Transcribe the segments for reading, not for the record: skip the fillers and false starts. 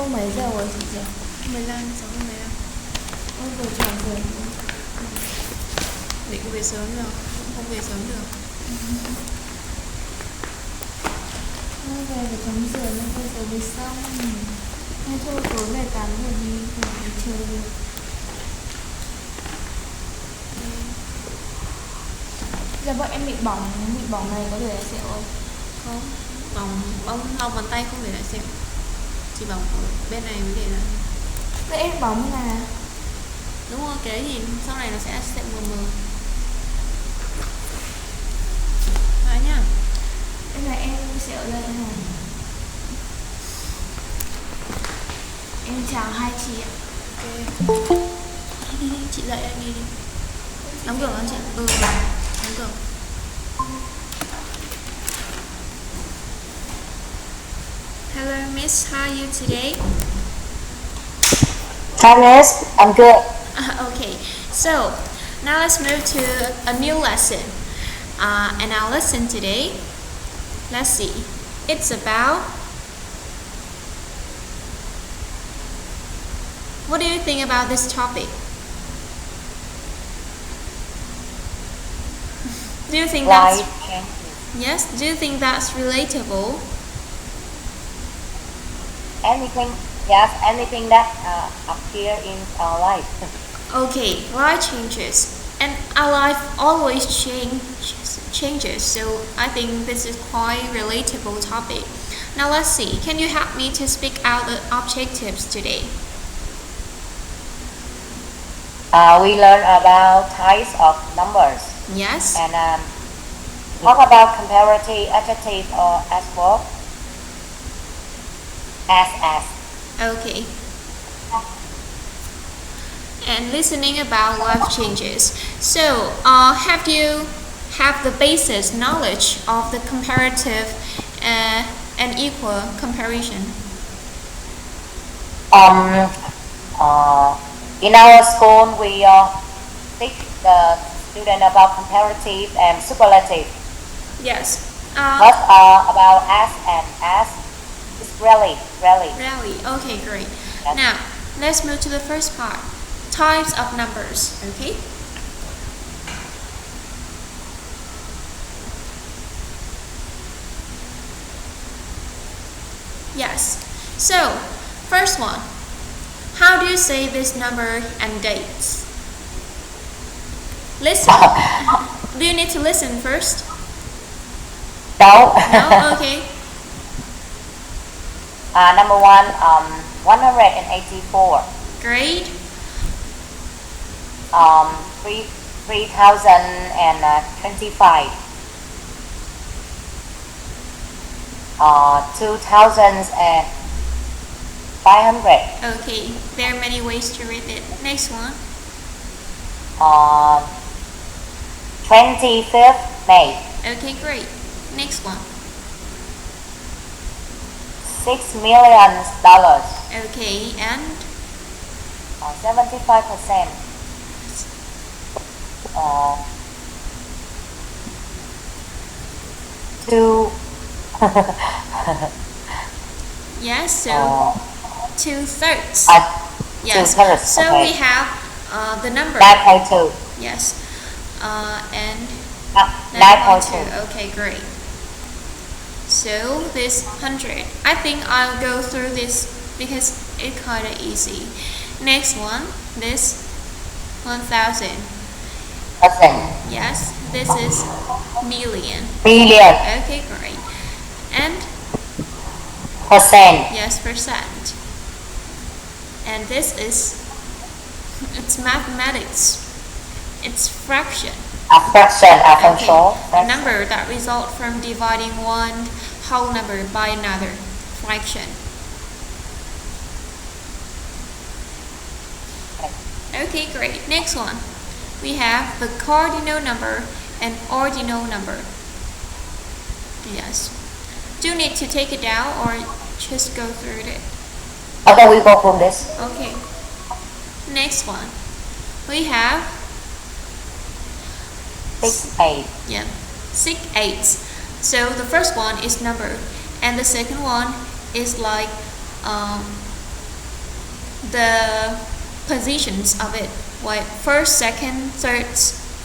Cô mấy giờ rồi chị nhỉ? 15, 6 giờ 15. Ôi vừa tròn rồi. Định về sớm rồi, không về sớm được. Ôi về phải tắm rửa nên bây giờ mới xong. Hay thôi tối về tắm rồi đi chơi đi. Giờ bọn em bị bỏng này có để lại sẹo không? Không, bỏng lòng bàn tay không để lại sẹo, chỉ bỏng ở bên này mới để lại. Thế em bỏng như nào? Đúng rồi, cái đấy thì sau này nó sẽ sẹo mờ mờ. Đấy nhá. Đây là em sẹo đây này. Em chào hai chị ạ. Ok. Đi, chị dạy anh đi. Đóng cửa không chị? Đóng cửa. Hello Miss, how are you today? Hi Miss, I'm good. Okay, so now let's move to a new lesson. And our lesson today, let's see, it's about, what do you think about this topic? Do you think that's, Life changes. yes, do you think that's relatable? Anything, yes, anything that appear in our life. Okay, life changes, and our life always changes. So I think this is quite relatable topic. Now let's see. Can you help me to speak out the objectives today? We learn about types of numbers Yes. and talk about comparative adjective or adverb. As. Okay. And listening about life changes. So, have you have the basis knowledge of the comparative and equal comparison? In our school, we teach the student about comparative and superlative. Yes. But about as and as, it's really. Really? Okay, great. Yes. Now, let's move to the first part. Types of numbers, okay? Yes. So, first one. How do you say this number and dates? Listen. Do you need to listen first? No. No? Okay. Number one, 184. Great. 3025. 2500. Okay. There are many ways to read it. Next one. 25th May. Okay, great. Next one. $6 million. Okay, and 75%. Two. yes, so 2/3. Yes. 2/3, So okay. we have the number. 9.2. Yes. And 9.2. Okay, great. So this 100. I think I'll go through this because it's kind of easy. Next one, this 1,000. Yes, this is million. Million. Okay, great. And Percent. yes, percent. And this is, it's mathematics. It's fraction. A fraction. Okay. A number that result from dividing one whole number by another fraction. Okay, great. Next one. We have the cardinal number and ordinal number. Yes. Do you need to take it down or just go through it? Okay, we go from this. Okay. Next one. We have 6, 8. yeah, 6 eighths. So the first one is number, and the second one is like the positions of it, like first, second, third,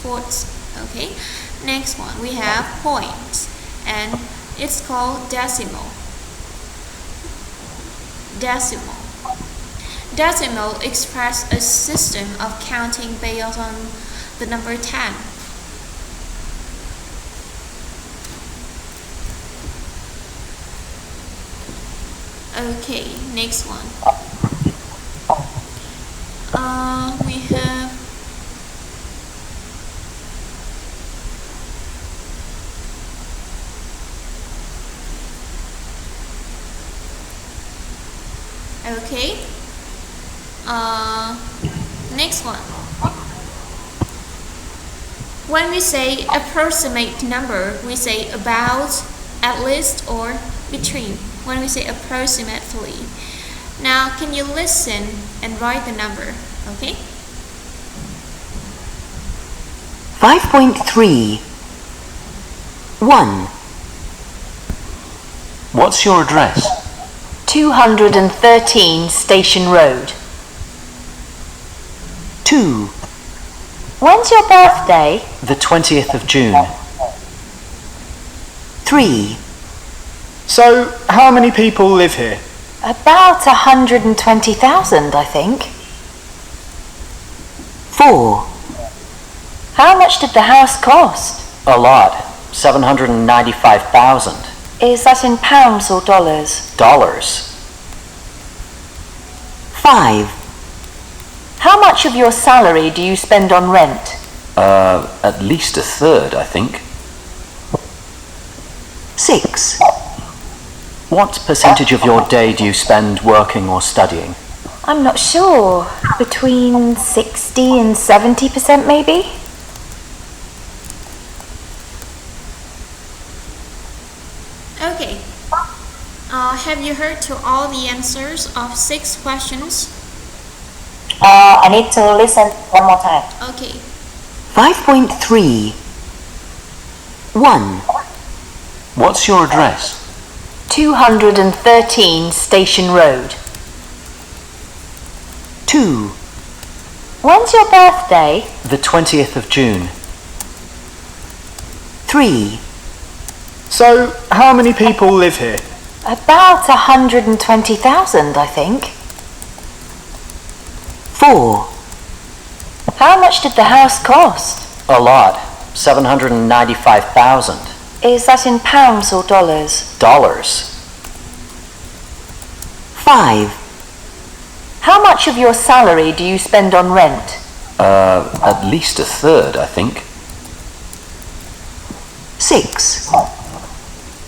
fourth. Okay, next one we have points, and it's called decimal. Decimal express a system of counting based on the number 10. Okay, next one. We have okay. Next one. When we say approximate number, we say about, at least, or between. When we say approximately. Now, can you listen and write the number? Okay. 5.3 1. What's your address? 213 Station Road. 2. When's your birthday? The 20th of June. 3. So, how many people live here? About 120,000, I think. 4. How much did the house cost? A lot. 795,000. Is that in pounds or dollars? Dollars. 5. How much of your salary do you spend on rent? At least a third, I think. 6. What percentage of your day do you spend working or studying? I'm not sure. Between 60 and 70% maybe? Okay. Have you heard to all the answers of 6 questions? I need to listen one more time. Okay. 5.3 1. What's your address? 213 Station Road. 2. When's your birthday? The 20th of June. 3. So, how many people live here? About 120,000, I think. 4. How much did the house cost? A lot. 795,000. Is that in pounds or dollars? Dollars. 5. How much of your salary do you spend on rent? At least a third, I think. 6.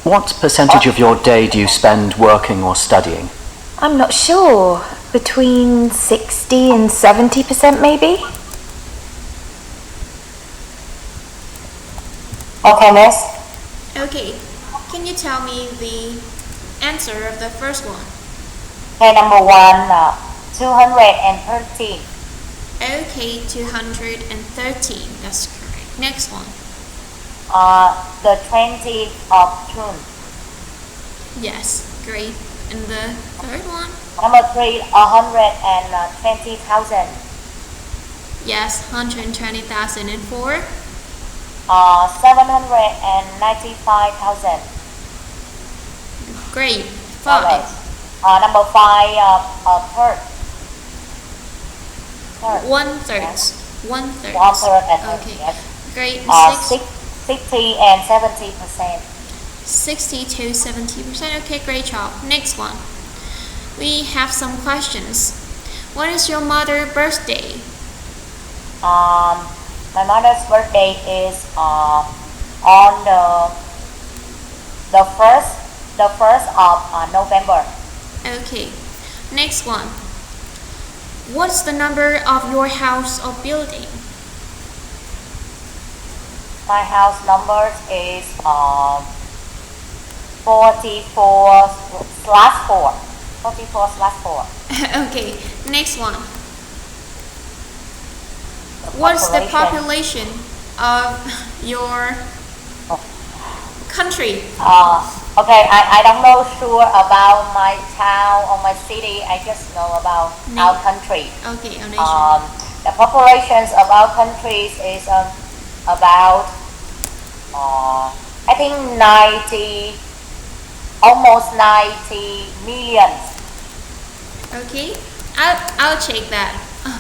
What percentage of your day do you spend working or studying? I'm not sure. Between 60 and 70% maybe? Okay, miss. Okay. Can you tell me the answer of the first one? Okay, number 1, 213. Okay, 213. That's correct. Next one. The 20th of June. Yes, great. And the third one? Number 3, 120,000. Yes, 120,004. 795,000. Great. Alright. 5. Number 5, third. One third. One third. 1/3 and third. Okay. Yes. Great. 60 and 70%. 60 to 70%. Okay, great job. Next one. We have some questions. When is your mother's birthday? My mother's birthday is on the first of November. Okay. Next one. What's the number of your house or building? My house number is 44/4. 44/4. Okay. Next one. What's the population of your country? Okay, I don't know sure about my town or my city. I just know about our country. Okay, our nation. The populations of our countries is about I think 90, almost 90 millions. Okay, I'll check that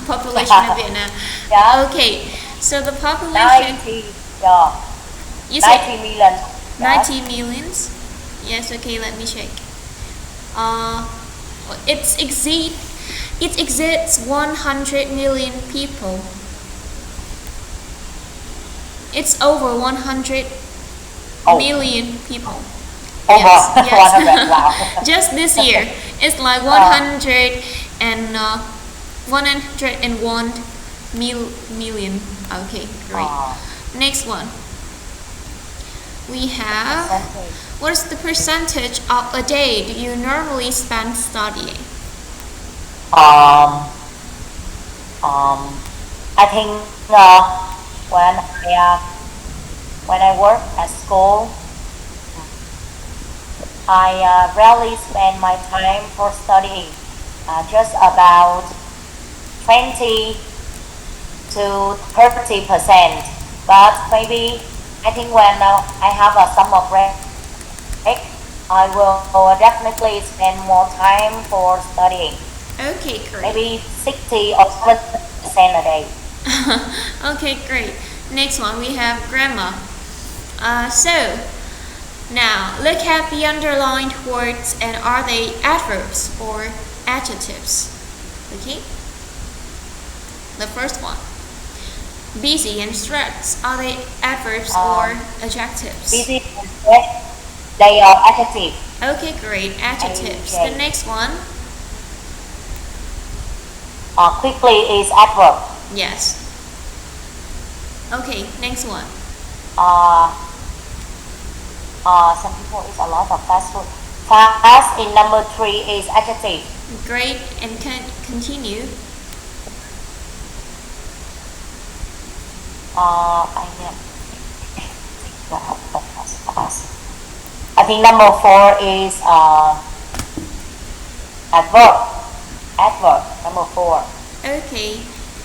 population of Vietnam. Yeah. Okay, so the population 90, yeah, you said 90 million. 90 millions. Yes. Okay, let me check. Uh, it exceeds 100 million people. It's over 100 million people. Over Yes, 100, wow. Just this year, it's like 100 and 101 million. Okay, great. Next one. We have, what's the percentage of a day do you normally spend studying? Um, I think when when I work at school, I rarely spend my time for studying. Just about 20 to 30%. But maybe I think when I have a summer break, I will definitely spend more time for studying. Okay, great. Maybe 60 or 70% a day. Okay, great. Next one, we have grammar. So, now look at the underlined words and are they adverbs or adjectives? Okay. The first one. Busy and stressed, are they adverbs or adjectives? Busy and stressed, they are adjectives. Okay, great. Adjectives. Okay. The next one. Quickly is adverb. Yes. Okay, next one. Some people eat a lot of fast food. Fast in number 3 is adjective. Great, and continue. I think number 4 is adverb. Adverb, number 4. Okay,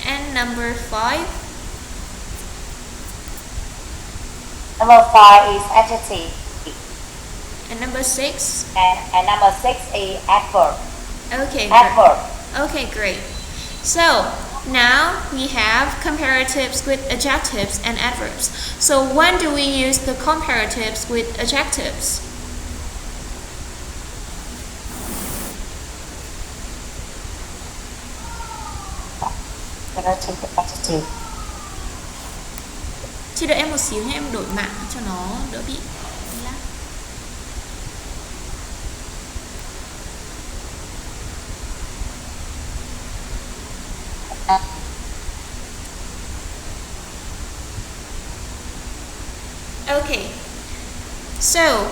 and number 5. Number 5 is adjective. And number 6. And number 6 is adverb. Okay, Adverb. Okay, great. So now we have comparatives with adjectives and adverbs. So when do we use the comparatives with adjectives? Comparative with adjective. Chị đợi em một xíu nha, em đổi mạng cho nó đỡ bị lag. Okay, so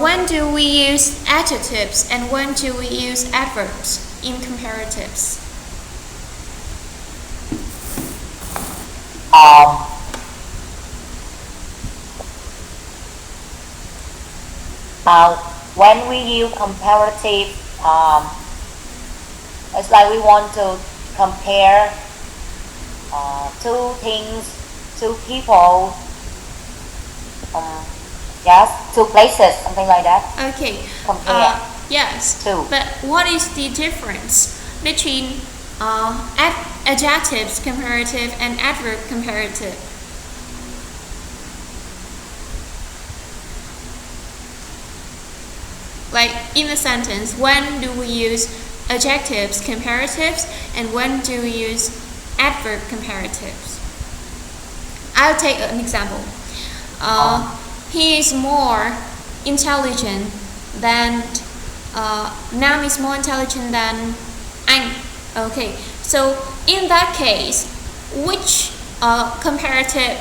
when do we use adjectives and when do we use adverbs in comparatives? When we use comparative, it's like we want to compare two things, two people, yes, two places, something like that. Okay. Compare. Yes. Two. But what is the difference between adjectives comparative and adverb comparative? Like in a sentence, when do we use adjectives comparatives and when do we use adverb comparatives? I'll take an example. He is more intelligent than Nam is more intelligent than Anh. Okay, so in that case, which comparative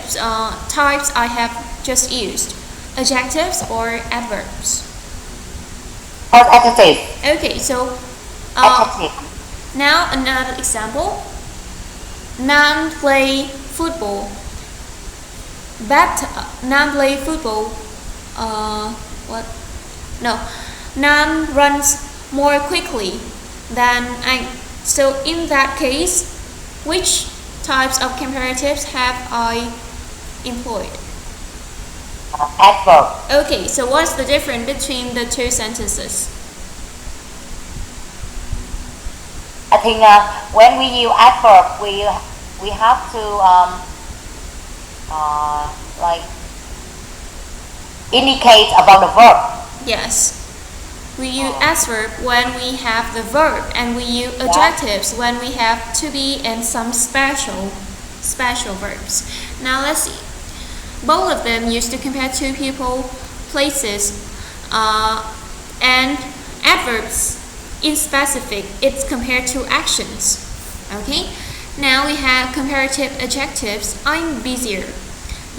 types I have just used? Adjectives or adverbs? Adjective. Okay, so Adjective. now another example. Nam play football. Nam play football what? No, Nan runs more quickly than anh. So in that case, which types of comparatives have I employed? Adverb. Okay, so what's the difference between the two sentences? I think when we use adverb, we have to like indicate about the verb. Yes. We use adverb when we have the verb, and we use adjectives when we have to be and some special verbs. Now let's see. Both of them used to compare two people, places, and adverbs in specific. It's compared to actions. Okay. Now we have comparative adjectives. I'm busier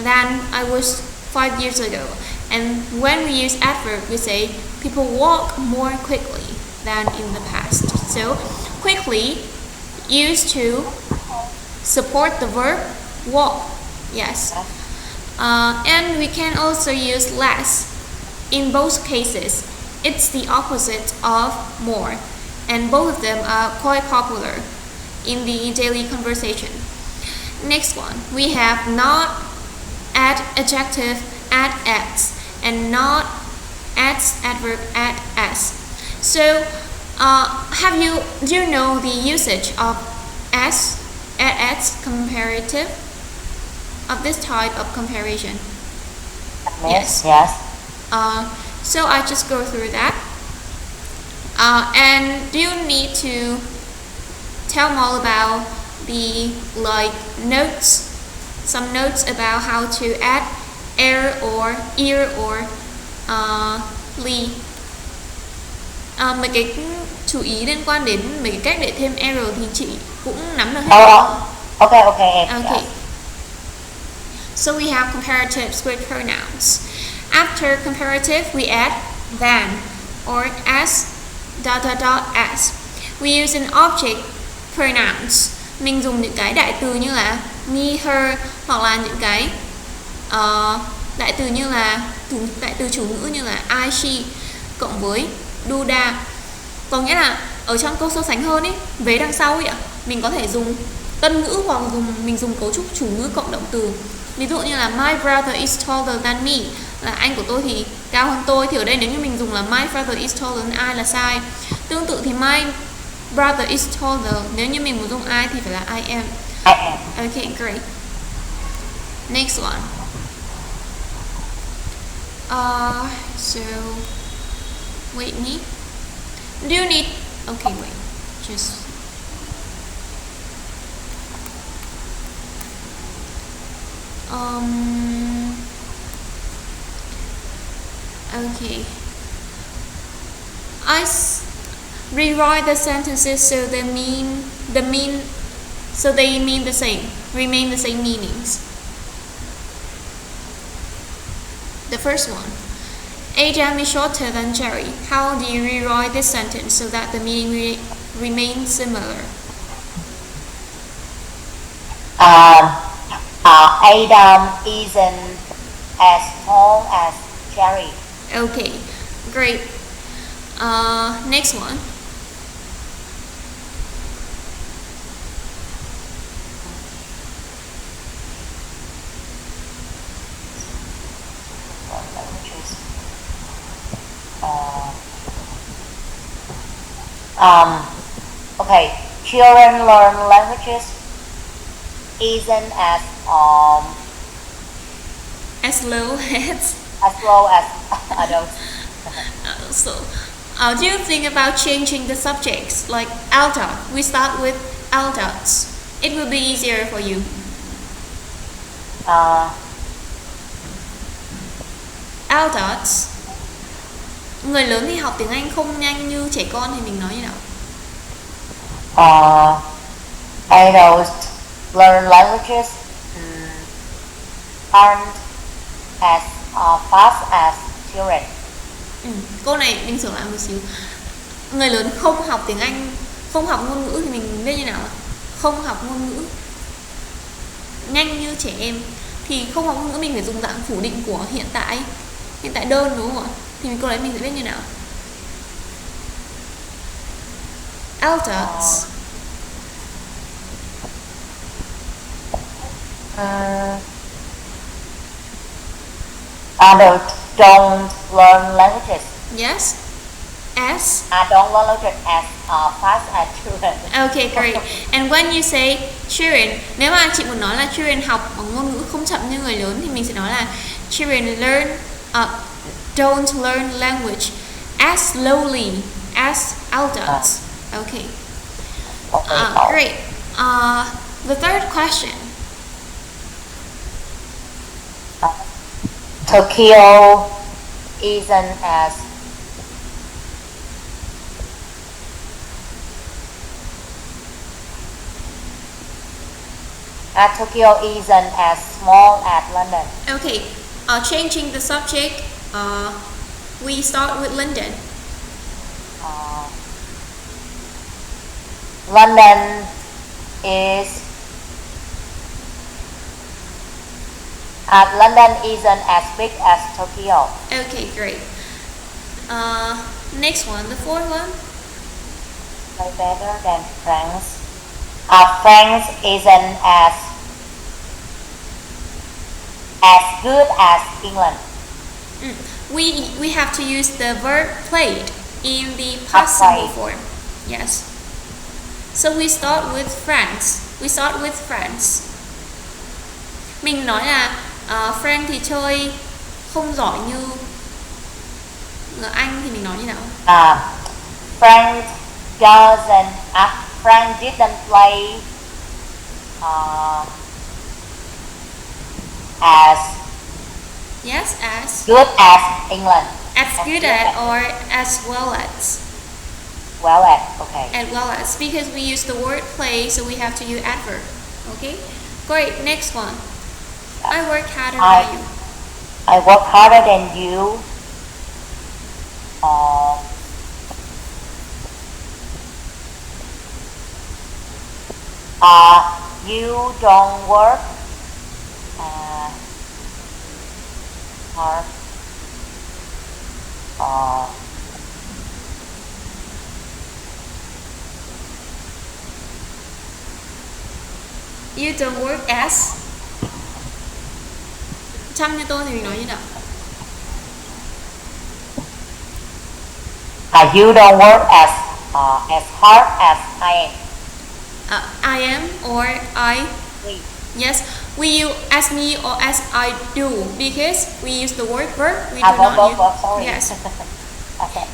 than I was 5 years ago. And when we use adverb, we say people walk more quickly than in the past. So quickly used to support the verb walk. Yes. And we can also use less. In both cases, it's the opposite of more. And both of them are quite popular in the daily conversation. Next one, we have not, add adjective, add as, and not, adds adverb, add as. So do you know the usage of as, add as comparative of this type of comparison? Yes. So I just go through that. And do you need to tell more about the notes, some notes about how to add air or ear or ly. Mấy cái chú ý liên quan đến mấy cái cách để thêm r thì chị cũng nắm được hết. Okay. Okay. Yes. So we have comparatives with pronouns. After comparative, we add than or as, as. We use an object pronouns. Mình dùng những cái đại từ như là me, her, hoặc là những cái đại từ như là đại từ chủ ngữ như là I, she cộng với do, da. Có nghĩa là ở trong câu so sánh hơn ấy, vế đằng sau ấy ạ, mình có thể dùng tân ngữ hoặc mình dùng cấu trúc chủ ngữ cộng động từ. Ví dụ như là my brother is taller than me, là anh của tôi thì cao hơn tôi, thì ở đây nếu như mình dùng là my brother is taller than I là sai. Tương tự thì my brother is taller, nếu như mình muốn dùng I thì phải là I am. Okay, great. Next one. So wait me. Do you need? Okay, wait. Just. Okay. Rewrite the sentences so they mean the same, remain the same meanings. The first one. Adam is shorter than Jerry. How do you rewrite this sentence so that the meaning remains similar? Adam isn't as tall as Jerry. Okay, great. Next one. Okay, children learn languages isn't as low as adults. Do you think about changing the subjects like adult? We start with adults. It will be easier for you. Adults. Người lớn thì học tiếng Anh không nhanh như trẻ con thì mình nói như nào? Adults learn languages aren't as fast as children. Câu này mình sửa lại một xíu. Người lớn không học tiếng Anh, không học ngôn ngữ thì mình biết như nào? Không học ngôn ngữ nhanh như trẻ em. Thì không học ngôn ngữ mình phải dùng dạng phủ định của hiện tại. hiện tại đơn đúng không ạ? Thì câu đấy mình sẽ viết như nào? Adults. Adults don't learn languages. Yes. As. Don't learn languages as fast as children. Okay, great. And when you say children, nếu mà chị muốn nói là children học bằng ngôn ngữ không chậm như người lớn thì mình sẽ nói là children don't learn language as slowly as adults. Okay. Great. The third question. Tokyo isn't as Tokyo isn't as small as London. Okay. Changing the subject. We start with London. London isn't as big as Tokyo. Okay, great. Next one, the fourth one. Way better than France. France isn't as good as England. We have to use the verb played in the past simple form. Yes. So we start with France. Mình nói là France thì chơi không giỏi như người Anh thì mình nói như nào? France didn't play as good as England. As good as or as well as. Okay. As well as, because we use the word play, so we have to use adverb. Okay? Great. Next one. I work harder than you. I work harder than you. You don't work hard. You don't work as. Chăm như tôi thì mình nói như nào? You don't work as hard as I am. I am or I. Yes, we use as me or as I do because we use the word verb. We do not use. Sorry. Yes.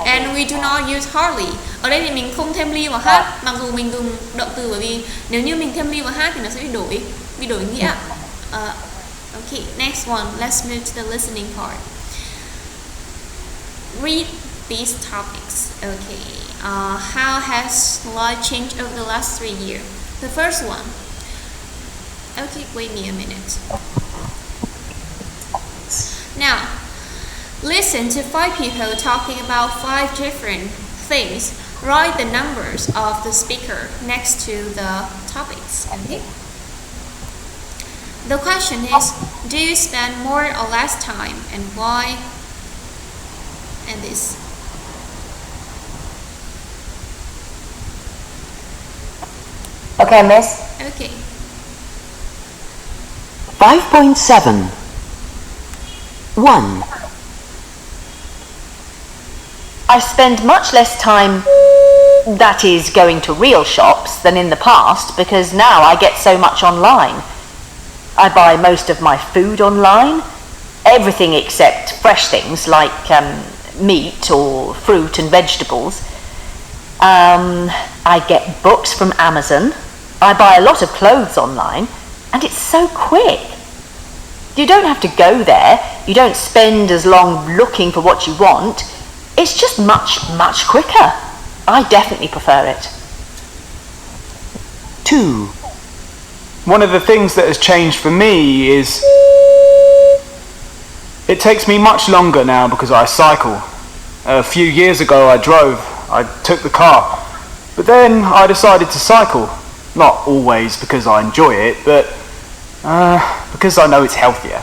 And we do not use hardly. Ở đây thì mình không thêm ly vào hát, mặc dù mình dùng động từ, bởi vì nếu như mình thêm ly vào hát thì nó sẽ bị đổi nghĩa. Okay, next one. Let's move to the listening part. Read these topics. Okay. How has life changed over the last 3 years? The first one. Okay, wait me a minute. Now, listen to 5 people talking about 5 different things. Write the numbers of the speaker next to the topics. Okay? The question is, do you spend more or less time and why? And this. Okay, miss. Okay. 5.7. 1. I spend much less time, that is, going to real shops than in the past because now I get so much online. I buy most of my food online, everything except fresh things like meat or fruit and vegetables. I get books from Amazon. I buy a lot of clothes online, and it's so quick. You don't have to go there. You don't spend as long looking for what you want. It's just much, much quicker. I definitely prefer it. 2. One of the things that has changed for me is it takes me much longer now because I cycle. A few years ago I drove, I took the car, but then I decided to cycle. Not always because I enjoy it, but because I know it's healthier.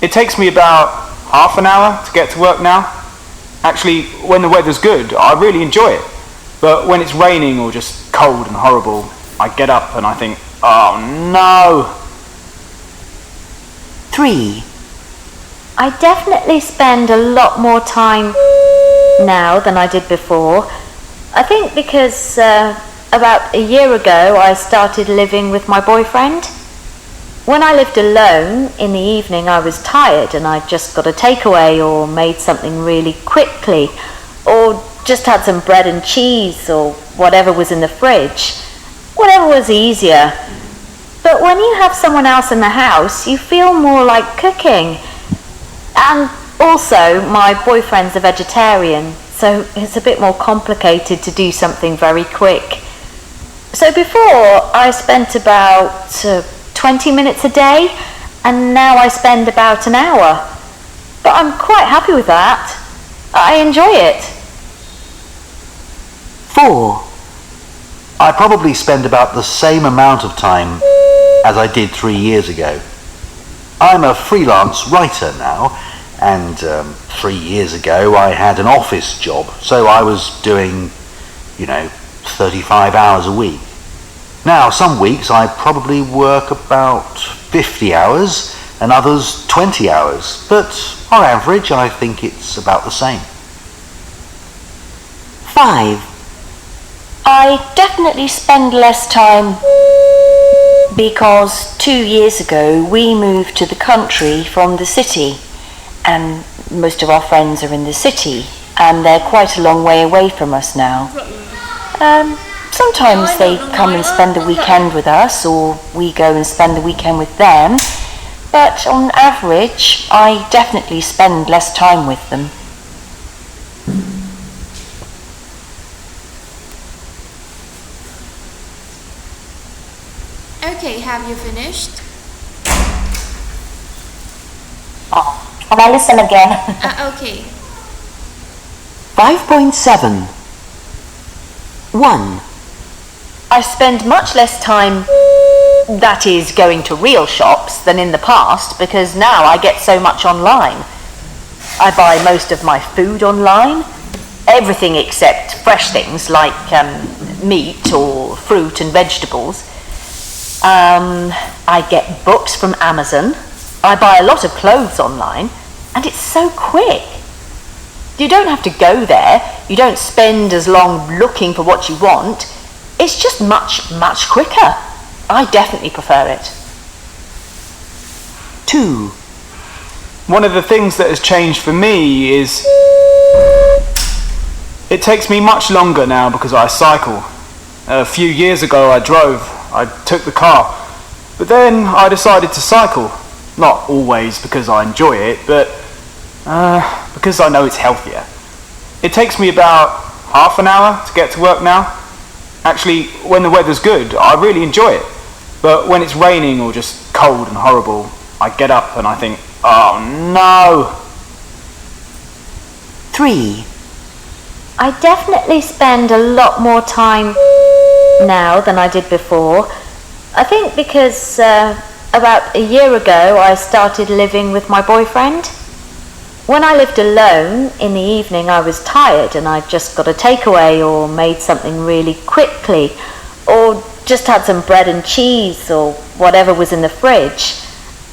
It takes me about half an hour to get to work now. Actually, when the weather's good, I really enjoy it. But when it's raining or just cold and horrible, I get up and I think, oh no. 3. I definitely spend a lot more time now than I did before. I think because about a year ago I started living with my boyfriend. When I lived alone, in the evening I was tired and I just got a takeaway or made something really quickly, or just had some bread and cheese or whatever was in the fridge. Whatever was easier. But when you have someone else in the house, you feel more like cooking. And also, my boyfriend's a vegetarian, so it's a bit more complicated to do something very quick. So before, I spent about 20 minutes a day, and now I spend about an hour. But I'm quite happy with that. I enjoy it. 4. I probably spend about the same amount of time as I did 3 years ago. I'm a freelance writer now, and 3 years ago I had an office job, so I was doing, 35 hours a week. Now, some weeks I probably work about 50 hours and others 20 hours, but on average I think it's about the same. 5. I definitely spend less time because 2 years ago we moved to the country from the city, and most of our friends are in the city and they're quite a long way away from us now. Sometimes they come and spend the weekend with us, or we go and spend the weekend with them, but on average I definitely spend less time with them. Okay, have you finished? Oh, can I listen again? Okay. 5.7. 1. I spend much less time, that is, going to real shops than in the past, because now I get so much online. I buy most of my food online, everything except fresh things like meat or fruit and vegetables. I get books from Amazon. I buy a lot of clothes online, and it's so quick. You don't have to go there. You don't spend as long looking for what you want. It's just much, much quicker. I definitely prefer it. 2. One of the things that has changed for me is it takes me much longer now because I cycle. A few years ago I drove. I took the car. But then I decided to cycle. Not always because I enjoy it, but because I know it's healthier. It takes me about half an hour to get to work now. Actually, when the weather's good, I really enjoy it. But when it's raining or just cold and horrible, I get up and I think, oh no. 3. I definitely spend a lot more time now than I did before. I think because about a year ago I started living with my boyfriend. When I lived alone, in the evening I was tired and I just got a takeaway or made something really quickly, or just had some bread and cheese or whatever was in the fridge.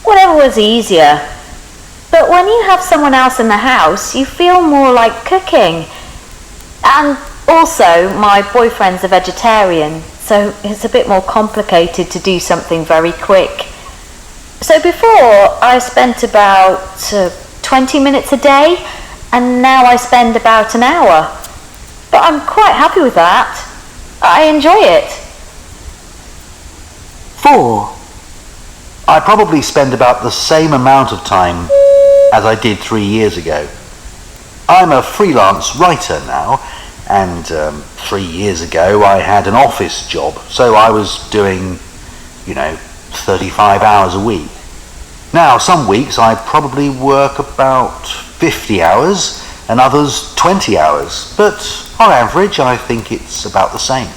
Whatever was easier. But when you have someone else in the house, you feel more like cooking. And also, my boyfriend's a vegetarian, so it's a bit more complicated to do something very quick. So before, I spent about 20 minutes a day, and now I spend about an hour. But I'm quite happy with that. I enjoy it. 4. I probably spend about the same amount of time as I did 3 years ago. I'm a freelance writer now, and 3 years ago I had an office job, so I was doing, 35 hours a week. Now, some weeks I probably work about 50 hours and others 20 hours, but on average I think it's about the same.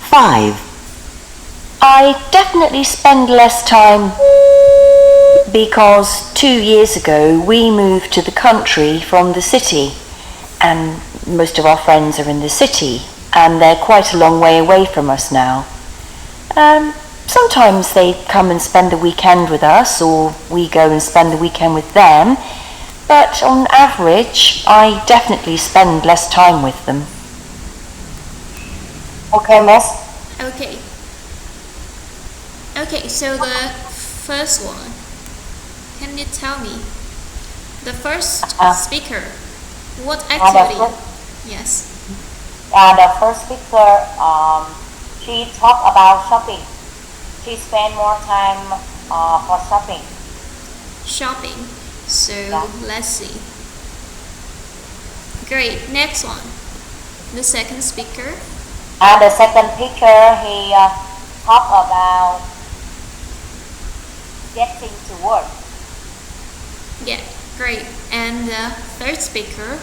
5. I definitely spend less time because 2 years ago we moved to the country from the city, and most of our friends are in the city, and they're quite a long way away from us now. Sometimes they come and spend the weekend with us, or we go and spend the weekend with them, but on average, I definitely spend less time with them. Okay, miss. Okay. Okay, so the first one. Can you tell me? The first speaker. What activity? Yes. The first speaker, she talked about shopping. She spent more time for shopping. Shopping. So Yeah. let's see. Great. Next one. The second speaker. And the second picture, he talked about getting to work. Yeah. Great. And the third speaker.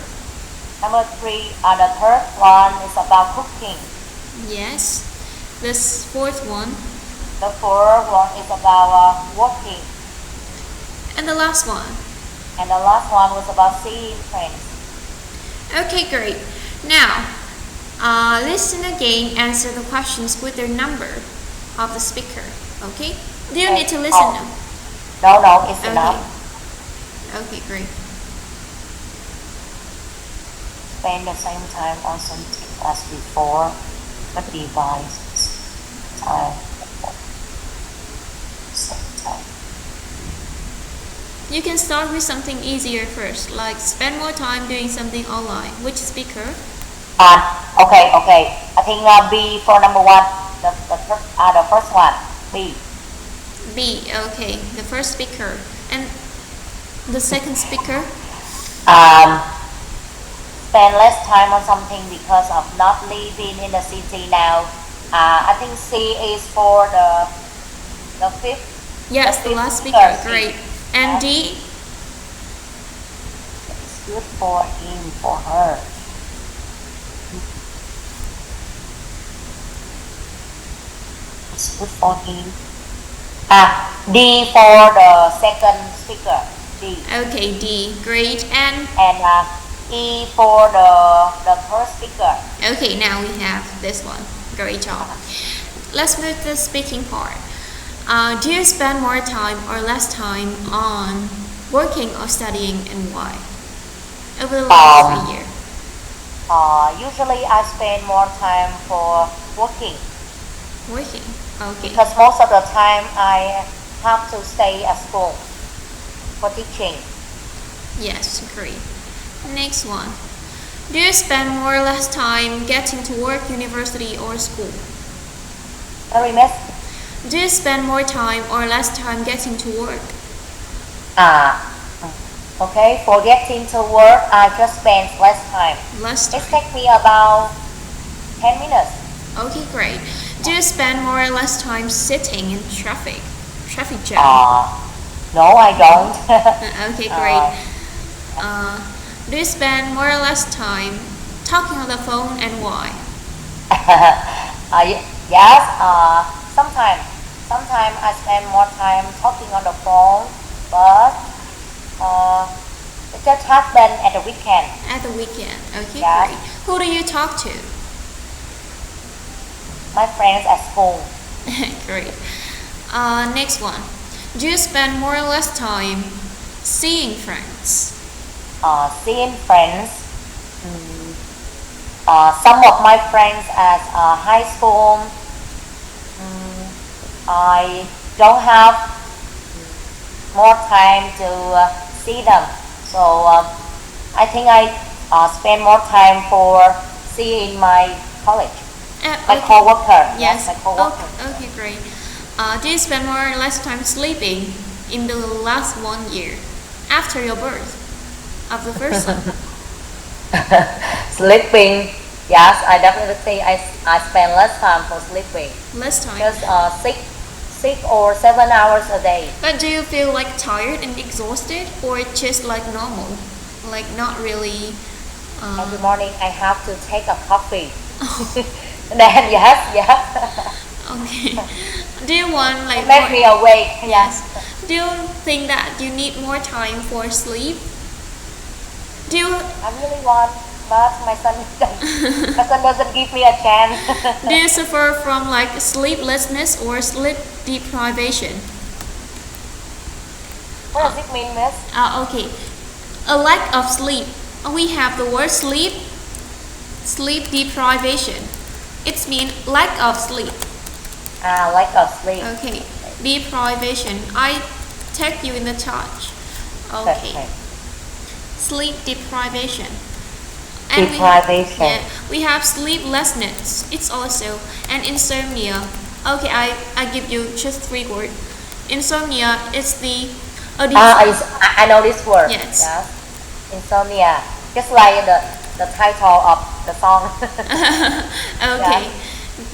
Number 3, the third one is about cooking. Yes. This fourth one. The fourth one is about working. And the last one. And the last one was about seeing friends. Okay, great. Now, listen again, answer the questions with the number of the speaker. Okay? Do you need to listen now? No, it's enough. Okay, great. Spend the same time on something as before, but devise time. Same time. You can start with something easier first, like spend more time doing something online. Which speaker? Okay. I think B for number 1. The first one. B. B, okay. The first speaker. And the second speaker? Spend less time on something because of not living in the city now. I think C is for the fifth. Yes, the last speaker. Great. And D? It's good for him, for her. It's good for him. D for the second speaker. D. Okay, D. Great. And E for the first speaker. okay, now we have this one. Great job. Let's move to the speaking part. Do you spend more time or less time on working or studying, and why? Over the last 3 years. Usually I spend more time for working Working. Okay. because most of the time I have to stay at school for teaching. Yes, great. Next one. Do you spend more or less time getting to work, university, or school? Sorry, miss. Do you spend more time or less time getting to work? Okay, for getting to work, I just spend less time. Less It time. takes me about 10 minutes. Okay, great. Do you spend more or less time sitting in traffic jam? No, I don't. Okay, great. Do you spend more or less time talking on the phone, and why? Yes, sometimes I spend more time talking on the phone, but it just happens at the weekend. At the weekend. Okay, Yeah. great. Who do you talk to? My friends at school. Great. Next one. Do you spend more or less time seeing friends? Seeing friends. Some of my friends at high school, I don't have more time to see them. So I think I spend more time for seeing my college, my Okay. co-worker. Yes. My co-worker. Okay, great. Do you spend more or less time sleeping in the last 1 year after your birth of the first son? Sleeping. Yes, I definitely think I spend less time for sleeping. Less time. Just 6 or 7 hours a day. But do you feel like tired and exhausted, or just like normal? Like not really. Every morning I have to take a coffee. Then yes. Okay. Do you want like Make me awake. yes? Do you think that you need more time for sleep? Do you I really want, but my son doesn't give me a chance. do you suffer from like sleeplessness or sleep deprivation? What does it mean, miss? Okay. A lack of sleep. We have the word sleep, sleep deprivation. It means lack of sleep. Lack of sleep. Okay. Deprivation. I take you in the touch. Okay. Sleep deprivation. And Deprivation. we have sleeplessness. It's also and insomnia. Okay, I give you just 3 words. Insomnia is a disease. I know this word. Yes. Insomnia. Just like the title of the song. Okay,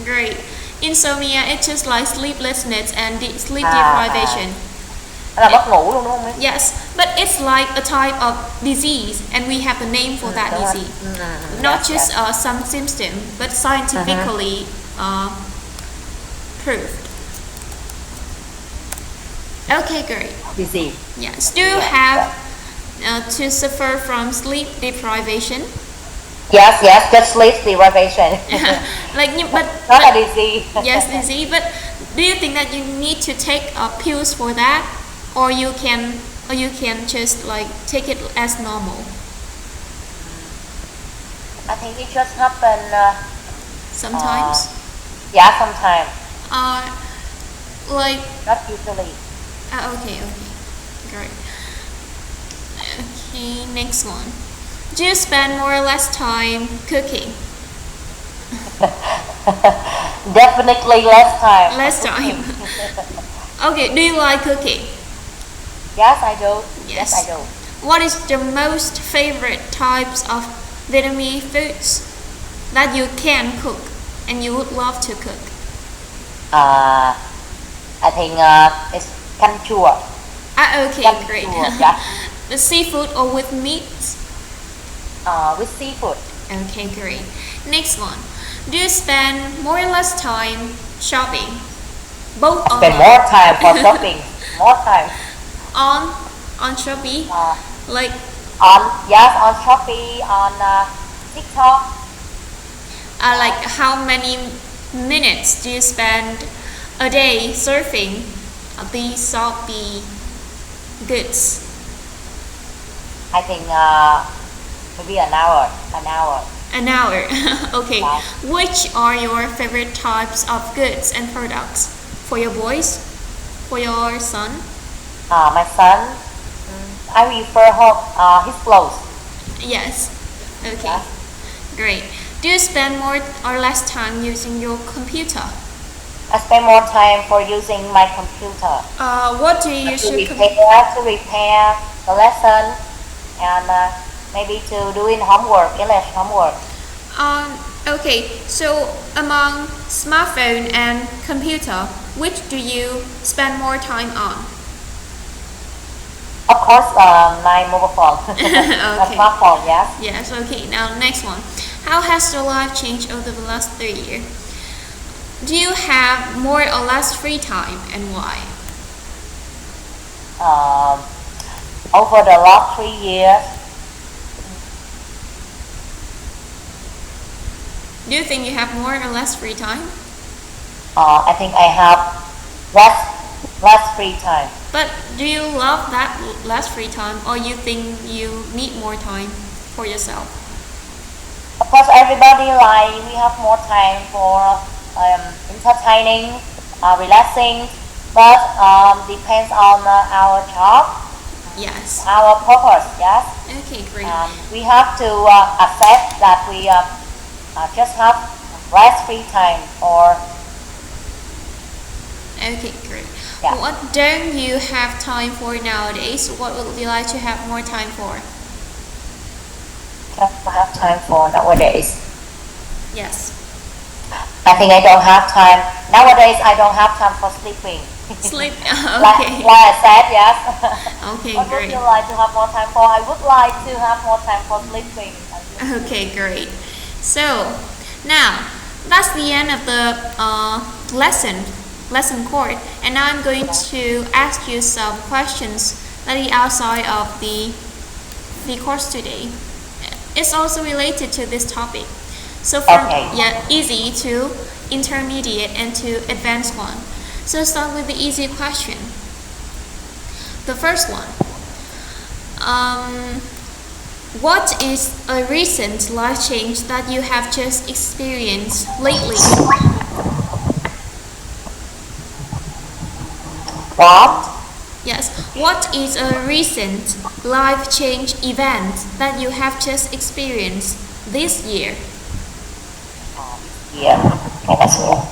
great. Insomnia it's just like sleeplessness and sleep deprivation. Là mất ngủ luôn đúng không miss? Yes, but it's like a type of disease, and we have the name for that disease. Not just some symptom, but scientifically proved. Okay, great. Disease. Yes. Do you have to suffer from sleep deprivation? Yes, just sleep deprivation. But Not a disease. yes, disease. But do you think that you need to take pills for that, or you can just like take it as normal? I think it just happen. Sometimes. Sometimes. Like. Not usually. Okay, great. Okay, next one. Do you spend more or less time cooking? Definitely less time. Less time. Okay, do you like cooking? Yes, I do. Yes. Yes, I do. What is the most favorite types of Vietnamese foods that you can cook and you would love to cook? I think it's canh chua. Okay, Canh great. chua, yeah. The seafood or with meat? With seafood. Okay, great. Next one. Do you spend more or less time shopping? Both Spend online. more time for shopping. More time. On Shopee? Like On Shopee, on TikTok. like how many minutes do you spend a day surfing these Shopee goods? I think maybe an hour. An hour. Okay. Yeah. Which are your favorite types of goods and products for your boys? For your son? My son, I prefer his clothes. Yes. Okay. Yeah. Great. Do you spend more or less time using your computer? I spend more time for using my computer What do you to usually repair the lesson and maybe to doing English homework. Okay, so among smartphone and computer, which do you spend more time on? Of course, my mobile phone, my Okay. smartphone. Yes. Yes, okay. Now next one. How has your life changed over the last 3 years? Do you have more or less free time and why? Over the last 3 years, Do you think you have more or less free time? I think I have less free time. But do you love that less free time, or you think you need more time for yourself? Of course, everybody we have more time for entertaining, relaxing, but depends on our job, Yes. our purpose. Yes. Okay, great. We have to accept that we just have less free time or. Okay, great. Yeah. What don't you have time for nowadays? What would you like to have more time for? Just have time for nowadays. Yes. I think I don't have time nowadays. I don't have time for sleeping. Sleep. Like Okay. I said, yes. Okay, What would great. you like to have more time for? I would like to have more time for sleeping. Okay, great. So now that's the end of the lesson. lesson court, and now I'm going to ask you some questions that is outside of the course today. It's also related to this topic. So from easy to intermediate and to advanced one. So start with the easy question. The first one. What is a recent life change that you have just experienced lately? What? Yes. What is a recent life change event that you have just experienced this year? Yeah. Okay, that's all.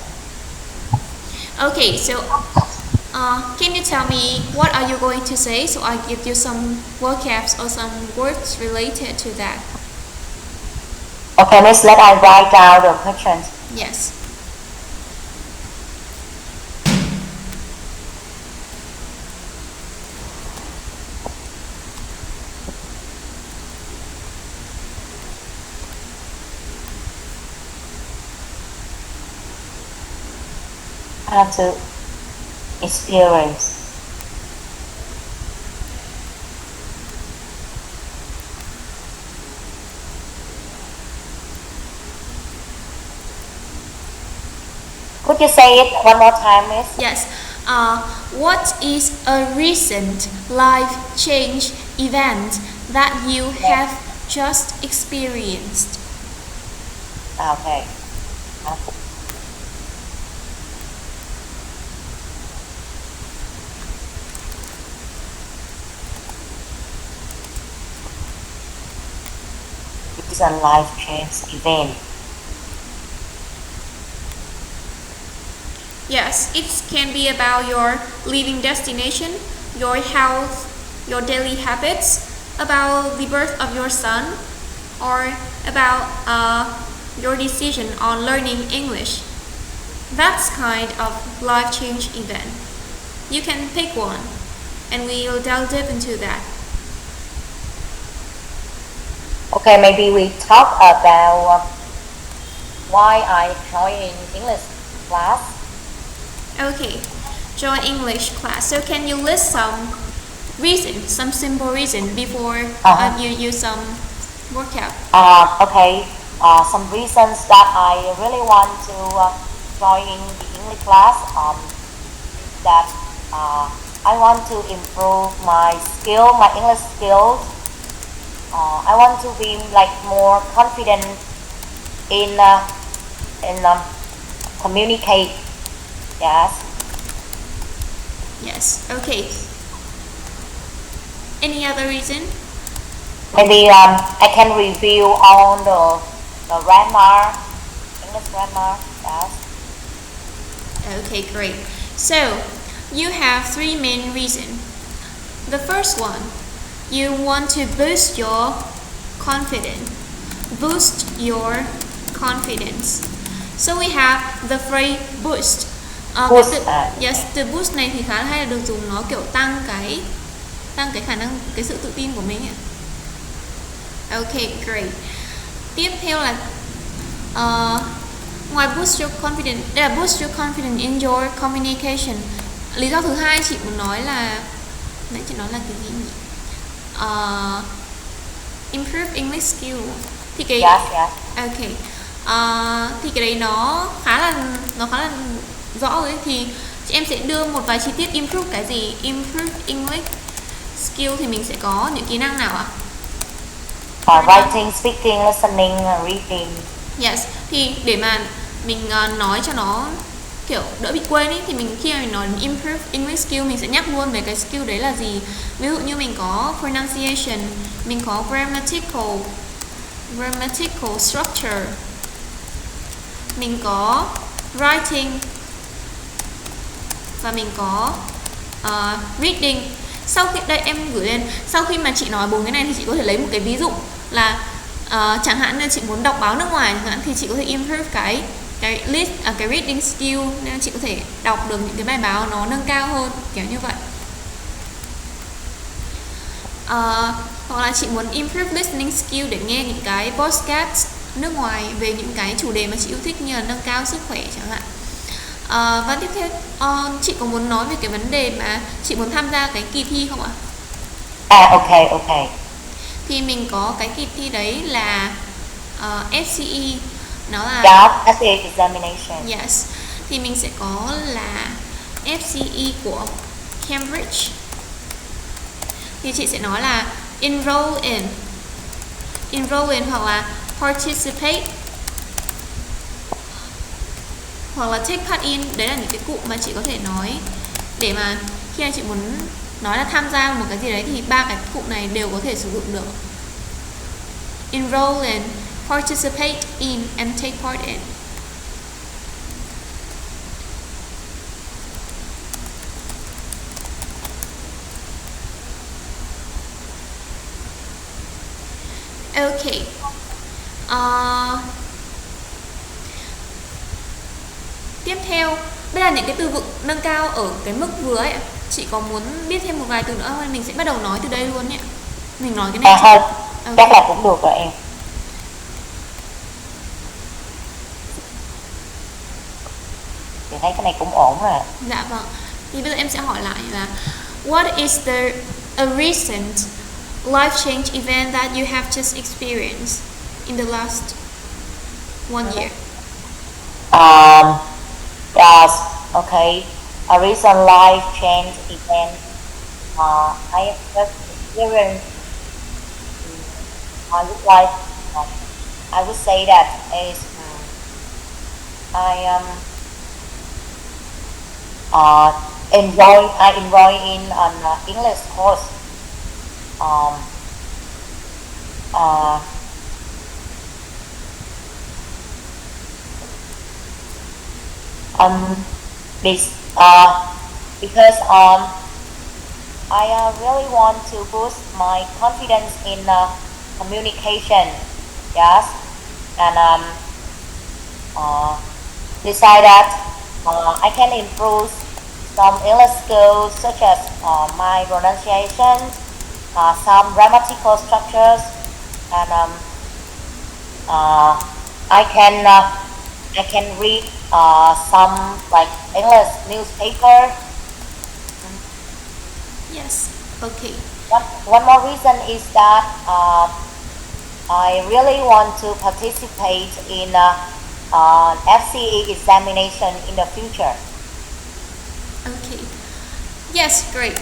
Okay, so can you tell me what are you going to say? So I give you some vocabs or some words related to that. Okay, let's let I write down the questions. Yes. I have to experience. Could you say it one more time, Miss? Yes. What is a recent life change event that you have just experienced? Okay. It's a life change event. Yes, it can be about your living destination, your health, your daily habits, about the birth of your son, or about your decision on learning English. That's kind of life change event. You can pick one, and we will delve deep into that. Okay, maybe we talk about why I joined English class. Okay, join English class. So can you list some reason, some simple reason before you use some vocab? Okay, some reasons that I really want to join the English class. That I want to improve my skill, my English skills. I want to be like more confident in communicate. Yes. Yes. Okay. Any other reason? Maybe I can review on the grammar, English grammar. Yes. Okay, great. So you have three main reasons. The first one, you want to boost your confidence. Boost your confidence. So we have the phrase boost. Boost, Yes, từ boost này thì khá là hay, là được dùng nó kiểu tăng cái khả năng, cái sự tự tin của mình ạ. Okay, great. Tiếp theo là ngoài boost your confidence, đây là boost your confidence in your communication. Lý do thứ hai chị muốn nói là, nãy chị nói là cái gì nhỉ? Improve English skill. Thì cái okay. Thì cái đấy nó khá là rõ rồi. Thì chị em sẽ đưa một vài chi tiết. Improve cái gì? Improve English skill thì mình sẽ có những kỹ năng nào ạ? Writing, speaking, listening, reading. Yes, thì để mà mình nói cho nó kiểu đỡ bị quên ấy, thì mình khi mà mình nói improve English skill, mình sẽ nhắc luôn về cái skill đấy là gì. Ví dụ như mình có pronunciation, mình có grammatical structure, mình có writing, và mình có reading. Sau khi đây em gửi lên, sau khi mà chị nói 4 cái này thì chị có thể lấy một cái ví dụ là chẳng hạn như chị muốn đọc báo nước ngoài chẳng hạn, thì chị có thể improve cái list, cái reading skill, nên chị có thể đọc được những cái bài báo nó nâng cao hơn, kiểu như vậy. Hoặc là chị muốn improve listening skill để nghe những cái podcast nước ngoài về những cái chủ đề mà chị yêu thích, như là nâng cao sức khỏe chẳng hạn. Và tiếp theo chị có muốn nói về cái vấn đề mà chị muốn tham gia cái kỳ thi không ạ? Okay. Thì mình có cái kỳ thi đấy là FCE, nó là Job essay examination. yes. Thì mình sẽ có là FCE của Cambridge. Thì chị sẽ nói là enroll in hoặc là participate hoặc là take part in. Đấy là những cái cụm mà chị có thể nói để mà khi anh chị muốn nói là tham gia một cái gì đấy thì ba cái cụm này đều có thể sử dụng được. Enroll in, participate in and take part in. Okay. Tiếp theo, đây là những cái từ vựng nâng cao ở cái mức vừa ấy. Chị có muốn biết thêm một vài từ nữa không? Mình sẽ bắt đầu nói từ đây luôn nhé. Mình nói cái này Thôi, okay. chắc là cũng được rồi em. Chị thấy cái này cũng ổn rồi. Dạ vâng. Thì bây giờ em sẽ hỏi lại là what is a recent life change event that you have just experienced in the last 1 year? Yes, okay. A recent life change event I have just experienced. I would like, I would say that is I enjoy in an English course. This because I really want to boost my confidence in communication. Yes, and decide that I can improve some English skills such as my pronunciation, some grammatical structures, and I can read some like English newspaper. Yes. Okay. One more reason is that I really want to participate in an FCE examination in the future. Okay. Yes, great.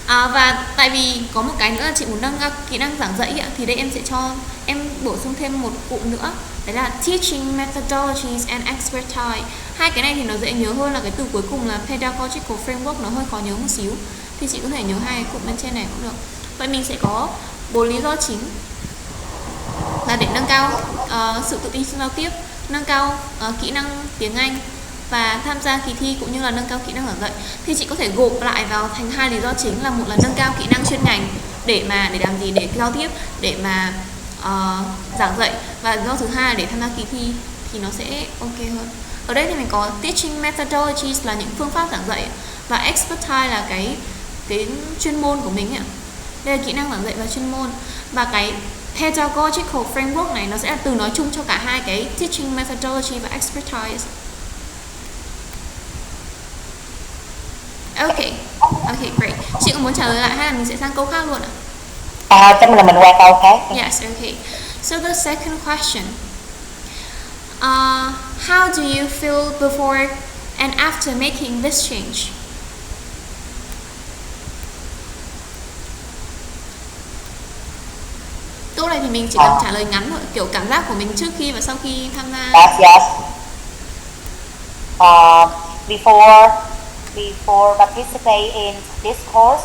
Và tại vì có một cái nữa là chị muốn nâng cao kỹ năng giảng dạy thì đây em sẽ cho em bổ sung thêm một cụm nữa, đấy là teaching methodologies and expertise. Hai cái này thì nó dễ nhớ hơn là cái từ cuối cùng là pedagogical framework, nó hơi khó nhớ một xíu. Thì chị có thể nhớ hai cái cụm bên trên này cũng được. Vậy mình sẽ có 4 lý do chính là để nâng cao sự tự tin trong giao tiếp, nâng cao kỹ năng tiếng Anh và tham gia kỳ thi cũng như là nâng cao kỹ năng giảng dạy. Thì chị có thể gộp lại vào thành hai lý do chính là một là nâng cao kỹ năng chuyên ngành để làm gì, để giao tiếp, để mà giảng dạy, và lý do thứ hai là để tham gia kỳ thi thì nó sẽ ok hơn. Ở đây thì mình có teaching methodologies là những phương pháp giảng dạy và expertise là cái chuyên môn của mình ạ. Đây là kỹ năng giảng dạy và chuyên môn. Và cái pedagogical framework này nó sẽ là từ nói chung cho cả hai cái teaching methodology và expertise. Ok, great. Chị có muốn trả lời lại hay là mình sẽ sang câu khác luôn ạ? Chắc là mình qua câu khác. Yes, okay. So the second question. How do you feel before and after making this change? Câu này thì mình chỉ cần trả lời ngắn thôi, kiểu cảm giác của mình trước khi và sau khi tham gia. Yes. Before participate in this course,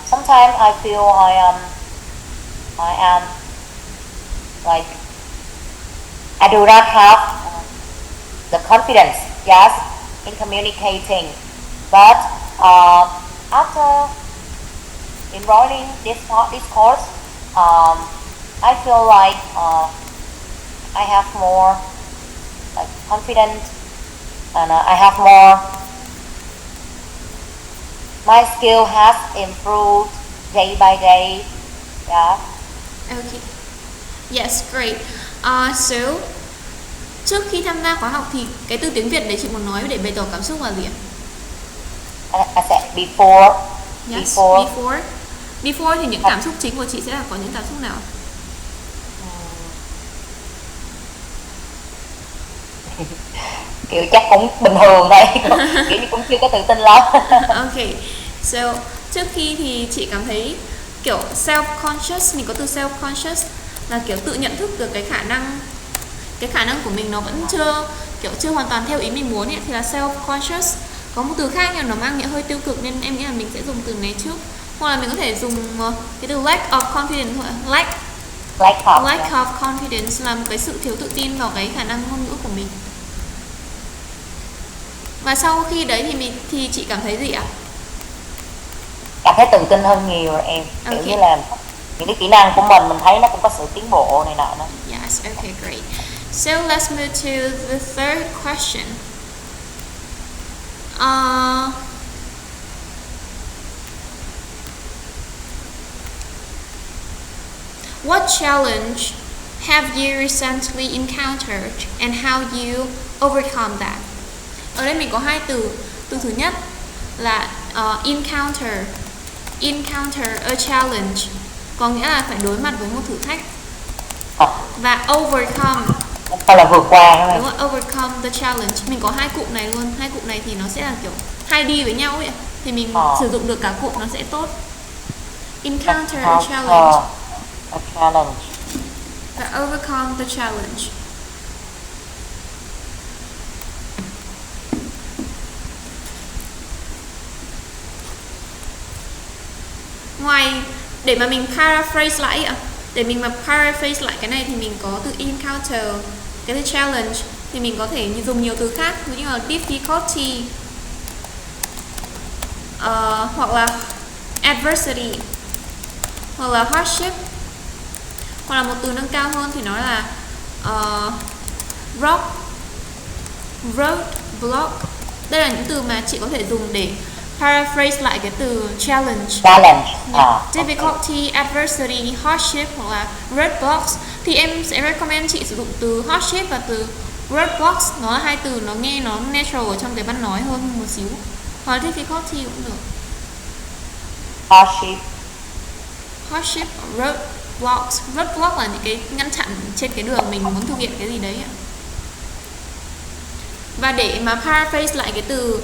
sometimes I feel I am like I do not have the confidence, yes, in communicating. But after enrolling this course, I feel like I have more like confidence, and I have more. My skill has improved day by day. Yeah. Okay. Yes, great. So Trước khi tham gia khóa học thì cái từ tiếng Việt đấy chị muốn nói để bày tỏ cảm xúc là gì ạ? I said before. Yes, Before. Before thì những cảm xúc chính của chị sẽ là có những cảm xúc nào? Kiểu chắc cũng bình thường thôi, kiểu như cũng chưa có tự tin lắm. Ok, so trước khi thì chị cảm thấy kiểu self-conscious, mình có từ self-conscious là kiểu tự nhận thức được cái khả năng của mình nó vẫn chưa hoàn toàn theo ý mình muốn ấy, thì là self-conscious. Có một từ khác nhưng nó mang nghĩa hơi tiêu cực nên em nghĩ là mình sẽ dùng từ này trước, hoặc là mình có thể dùng cái từ lack of confidence thôi. Lack of confidence là một cái sự thiếu tự tin vào cái khả năng ngôn ngữ của mình. Và sau khi đấy thì chị cảm thấy gì ạ? Cảm thấy tự tin hơn nhiều rồi em. Kiểu Ok. như là những cái kỹ năng của mình thấy nó cũng có sự tiến bộ này nọ nữa. Yes, okay, great. So let's move to the third question. What challenge have you recently encountered and how you overcome that? Ở đây mình có hai từ. Từ thứ nhất là encounter a challenge, có nghĩa là phải đối mặt với một thử thách. Và overcome, Hay là vượt qua đúng đúng không? không? Overcome the challenge. Mình có hai cụm này luôn. Hai cụm này thì nó sẽ là kiểu hai đi với nhau ấy. Thì mình sử dụng được cả cụm nó sẽ tốt. Encounter a challenge A challenge. và overcome the challenge. Ngoài để mà mình paraphrase lại ạ, để mình mà paraphrase lại cái này thì mình có từ encounter, cái từ challenge thì mình có thể dùng nhiều từ khác, ví dụ như là difficulty, hoặc là adversity, hoặc là hardship, hoặc là một từ nâng cao hơn thì nó là road block. Đây là những từ mà chị có thể dùng để paraphrase lại cái từ challenge. Difficulty, adversity, hardship hoặc là roadblocks. Thì em sẽ recommend chị sử dụng từ hardship và từ roadblocks. Nó là hai từ nó nghe nó natural ở trong cái văn nói hơn một xíu. Hoặc là difficulty cũng được. Hardship, roadblocks. Roadblock là những cái ngăn chặn trên cái đường mình muốn thực hiện cái gì đấy ạ. Và để mà paraphrase lại cái từ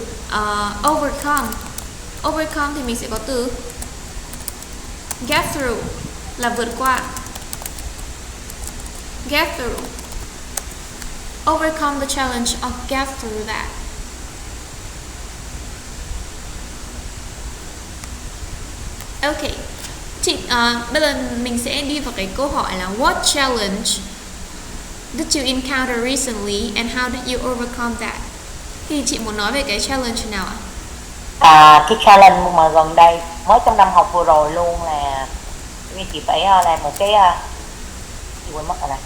overcome thì mình sẽ có từ get through là vượt qua. Get through. Overcome the challenge or get through that. Ok. Bây giờ mình sẽ đi vào cái câu hỏi là what challenge did you encounter recently and how did you overcome that? Thì chị muốn nói về cái challenge nào ạ? Cái challenge mà gần đây mới trong năm học vừa rồi luôn là chị phải làm một cái chị quên mất rồi nè.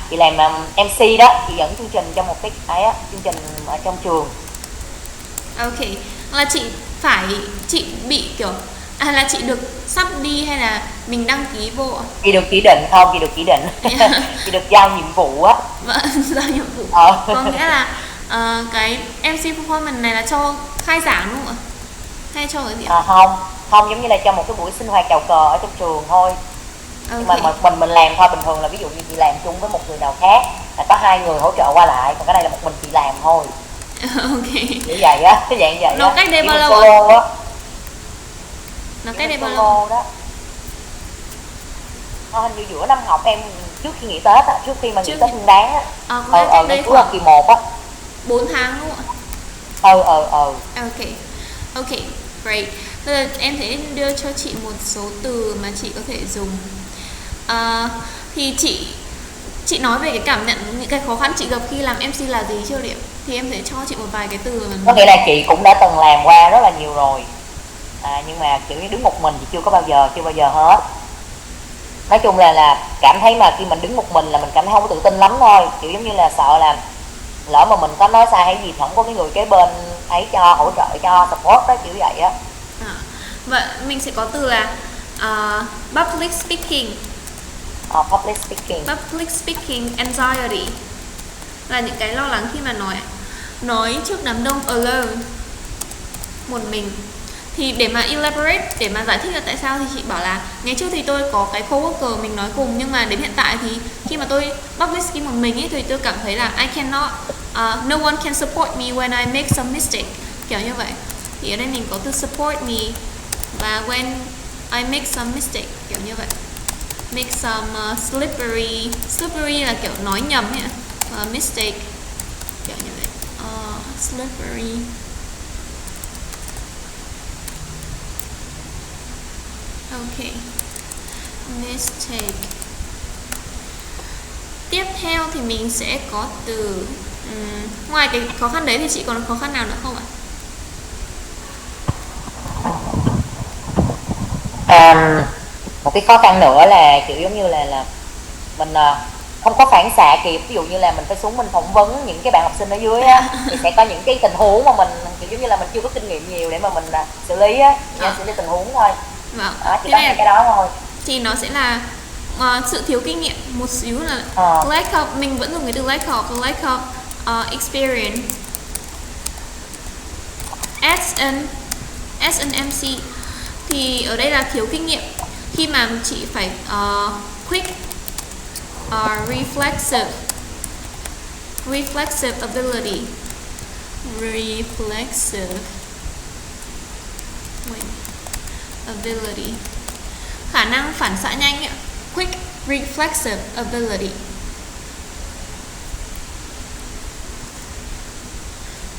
Chị làm MC đó, chị dẫn chương trình trong một cái chương trình ở trong trường. Ok, là chị bị kiểu là chị được sắp đi hay là mình đăng ký vô ạ? Chị được chỉ định không? Chị được chỉ định. Chị được giao nhiệm vụ á. Vâng, giao nhiệm vụ. Có nghĩa là cái MC performance này là cho khai giảng đúng không ạ? Hay cho cái gì ạ? Không, giống như là cho một cái buổi sinh hoạt chào cờ ở trong trường thôi. Nhưng mà mình làm thôi, bình thường là ví dụ như chị làm chung với một người nào khác là có hai người hỗ trợ qua lại, còn cái này là một mình chị làm thôi. Ok. Như vậy á, cái dạng vậy. Nó cách đây bao lâu ạ? Nó cách đây bao lâu? Đó. Hình như giữa năm học em, trước khi nghỉ Tết á, trước khi mà nghỉ Tết Nguyên Đán á. Đây cuối học kỳ 1 á. 4 tháng đúng không ạ? Ok, great. Bây giờ em sẽ đưa cho chị một số từ mà chị có thể dùng. Thì chị nói về cái cảm nhận, những cái khó khăn chị gặp khi làm MC là gì chưa điểm? Thì em sẽ cho chị một vài cái từ mà có nghĩa là chị cũng đã từng làm qua rất là nhiều rồi, nhưng mà kiểu như đứng một mình thì chưa bao giờ hết. Nói chung là cảm thấy mà khi mình đứng một mình là mình cảm thấy không có tự tin lắm thôi, kiểu giống như là sợ là lỡ mà mình có nói sai hay gì không có cái người kế bên ấy cho hỗ trợ cho support đó, kiểu vậy á. Vậy mình sẽ có từ là public speaking. Public speaking. Public speaking anxiety là những cái lo lắng khi mà nói trước đám đông alone, một mình. Thì để mà elaborate, để mà giải thích là tại sao thì chị bảo là ngày trước thì tôi có cái coworker mình nói cùng, nhưng mà đến hiện tại thì khi mà tôi public speaking một mình ấy thì tôi cảm thấy là I cannot, no one can support me when I make some mistake, kiểu như vậy. Thì ở đây mình có từ support me và when I make some mistake, kiểu như vậy. Make some slippery là kiểu nói nhầm ấy, mistake, kiểu như vậy. Slippery. Ok, mistake. Tiếp theo thì mình sẽ có từ ngoài cái khó khăn đấy thì chị còn khó khăn nào nữa không ạ? Một cái khó khăn nữa là kiểu giống như là mình không có phản xạ kịp, ví dụ như là mình phải xuống mình phỏng vấn những cái bạn học sinh ở dưới á, thì sẽ có những cái tình huống mà mình kiểu giống như là mình chưa có kinh nghiệm nhiều để mà mình xử lý á, xử lý tình huống thôi. Vâng. Chỉ có cái đó thôi. Thì nó sẽ là sự thiếu kinh nghiệm một xíu, là lack of, mình vẫn dùng cái từ lack of experience. As an MC thì ở đây là thiếu kinh nghiệm khi mà chị phải quick, reflexive ability, ability, khả năng phản xạ nhanh ấy. Quick reflexive ability.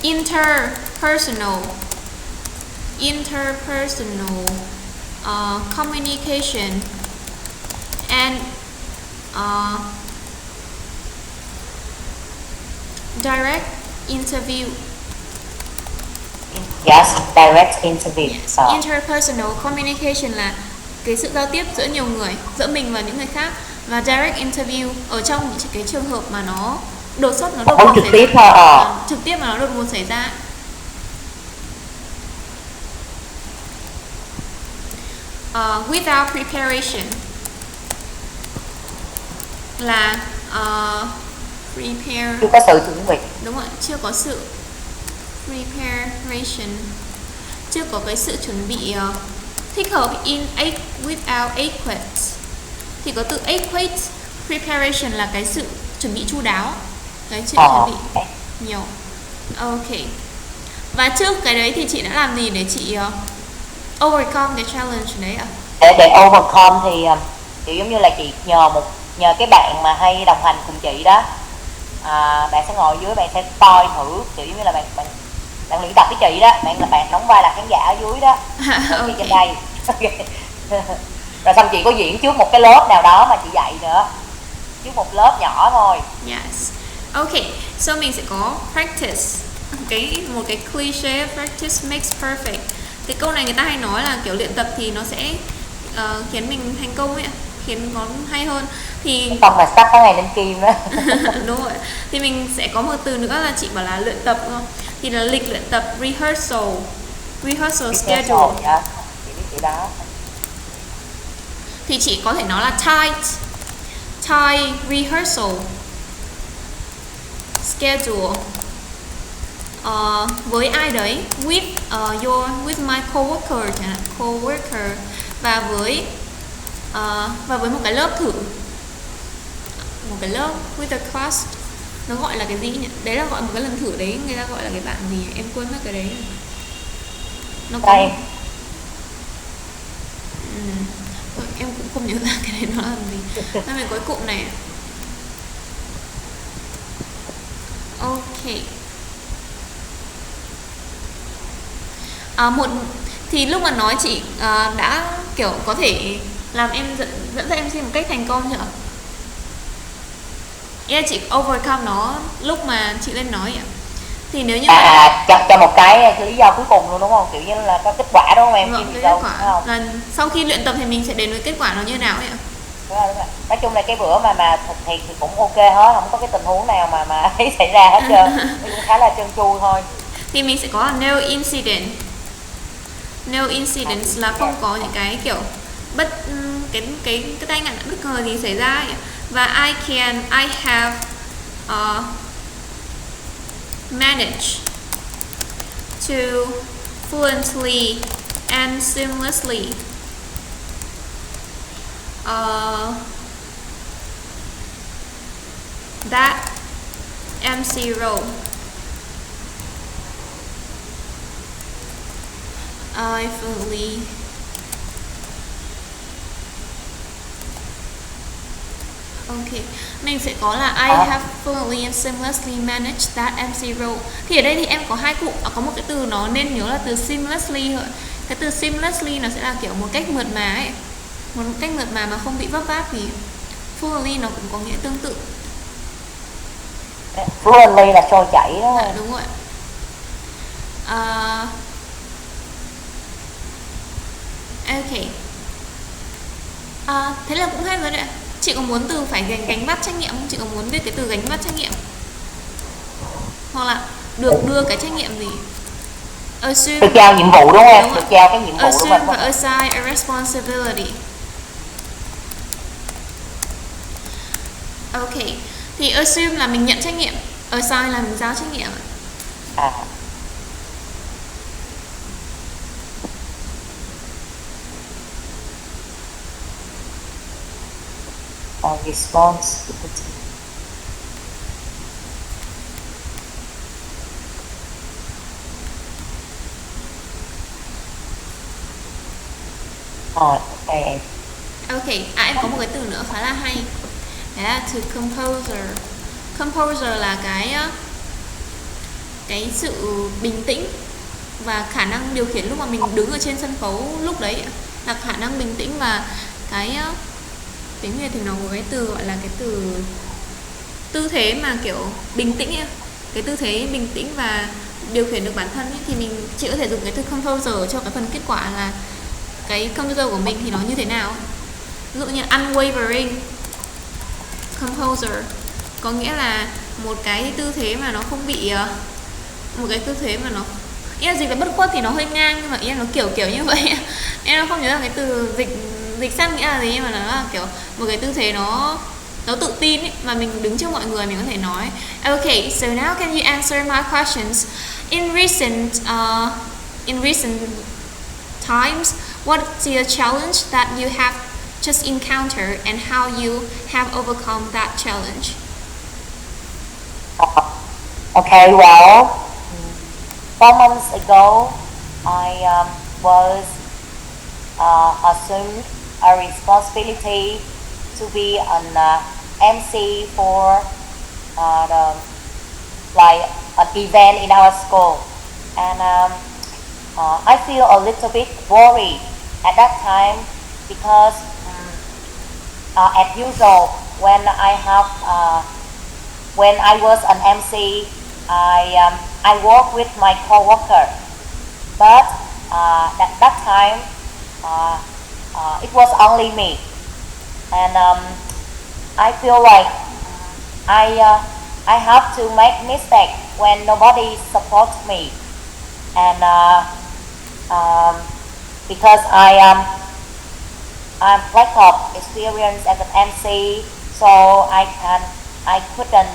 Interpersonal communication and direct interview. Yes, direct interview. Yes. Interpersonal communication là cái sự giao tiếp giữa nhiều người, giữa mình và những người khác, và direct interview ở trong những cái trường hợp mà nó đột xuất, nó đột ngột xảy ra, trực tiếp mà nó đột ngột xảy ra. Without preparation là prepare, chưa có sự chuẩn bị. Đúng rồi, chưa có sự preparation, chưa có cái sự chuẩn bị thích hợp. Without adequate thì có từ adequate. Preparation là cái sự chuẩn bị chu đáo, cái sự chuẩn bị nhiều. Ok. Và trước cái đấy thì chị đã làm gì để chị overcome cái challenge đấy ạ? Để overcome thì kiểu giống như là chị nhờ cái bạn mà hay đồng hành cùng chị đó, bạn sẽ ngồi dưới, bạn sẽ coi thử, kiểu giống như là bạn luyện tập với chị đó, bạn đóng vai là khán giả ở dưới đó, chị trên đây. Rồi xong chị có diễn trước một cái lớp nào đó mà chị dạy nữa, trước một lớp nhỏ thôi. Yes. Ok, so mình sẽ có practice. Một cái cliché, practice makes perfect. Cái câu này người ta hay nói là kiểu luyện tập thì nó sẽ khiến mình thành công ấy, khiến nó hay hơn. Thì không mà sắp có ngày lên kim đó. Đúng rồi. Thì mình sẽ có một từ nữa là chị bảo là luyện tập, đúng không? Thì là lịch luyện tập, rehearsal schedule. Dạ. Chị biết chị đó. Thì chị có thể nói là tight rehearsal schedule. Với ai đấy, with my coworker, và với một cái lớp thử, một cái lớp with a class, nó gọi là cái gì nhỉ? Đấy là gọi một cái lần thử đấy, người ta gọi là cái bạn gì nhỉ? Em quên mất cái đấy. Nó có em cũng không nhớ ra cái đấy nó làm gì. Nên mình có cái cụm này. Ok. Thì lúc mà nói chị đã kiểu có thể làm em dẫn dắt em xem một cách thành công chưa? Chị overcome nó lúc mà chị lên nói ạ. Thì nếu như cho một cái lý do cuối cùng luôn đúng không? Kiểu như là có kết quả đúng không em? Vâng, cái kết quả là sau khi luyện tập thì mình sẽ đến với kết quả nó như nào ấy ạ? Đúng rồi. Nói chung là cái bữa mà thực hiện thì cũng ok hết, không có cái tình huống nào mà xảy ra hết trơn. Nó cũng khá là trơn tru thôi. Thì mình sẽ có no incident. No incidents là không có những cái kiểu cái tai nạn bất ngờ gì xảy ra ấy. Và I have managed to fluently and seamlessly that MC role. I fully Okay, mình sẽ có là I have fully and seamlessly managed that MC role. Thì ở đây thì em có hai cụm, có một cái từ nó nên nhớ là từ seamlessly thôi. Cái từ seamlessly nó sẽ là kiểu một cách mượt mà ấy, một cách mượt mà không bị vấp váp. Thì fully nó cũng có nghĩa tương tự. Fluently là trôi chảy đó. Đúng rồi. Ok. Thế là cũng hết rồi đấy. Chị có muốn từ phải gánh vác trách nhiệm không? Chị có muốn biết cái từ gánh vác trách nhiệm? Hoặc là được đưa cái trách nhiệm gì? Assume. Được giao nhiệm vụ đúng không? Được giao cái nhiệm vụ đúng Assume không? và assign a responsibility. Ok. Thì assume là mình nhận trách nhiệm, assign là mình giao trách nhiệm. Responsibility. Ok. Ok, em có một cái từ nữa khá là hay. Đấy là từ composer. Composer là cái sự bình tĩnh và khả năng điều khiển lúc mà mình đứng ở trên sân khấu lúc đấy, là khả năng bình tĩnh và cái tiếng Việt thì nó có cái từ gọi là cái từ tư thế mà kiểu bình tĩnh ấy. Cái tư thế bình tĩnh và điều khiển được bản thân ấy, thì mình chỉ có thể dùng cái từ composer cho cái phần kết quả là cái composer của mình thì nó như thế nào. Ví dụ như unwavering composer có nghĩa là một cái tư thế mà nó không bị một cái tư thế mà nó ý là dịch là bất khuất thì nó hơi ngang, nhưng mà ý là nó kiểu như vậy. Em nó không nhớ là cái từ dịch sát nghĩa là gì, nhưng mà nó là kiểu một cái tư thế nó tự tin ấy, mà mình đứng trước mọi người mình có thể nói. Okay, so now can you answer my questions? In recent times, what's the challenge that you have just encountered and how you have overcome that challenge? Okay, well, 4 months ago, I was assumed a responsibility to be an MC for an event in our school, and I feel a little bit worried at that time because, as usual, when I was an MC, I work with my co-worker, but at that time it was only me, and I feel like I have to make mistake when nobody supports me, and because I'm lack of experience as an MC, so I couldn't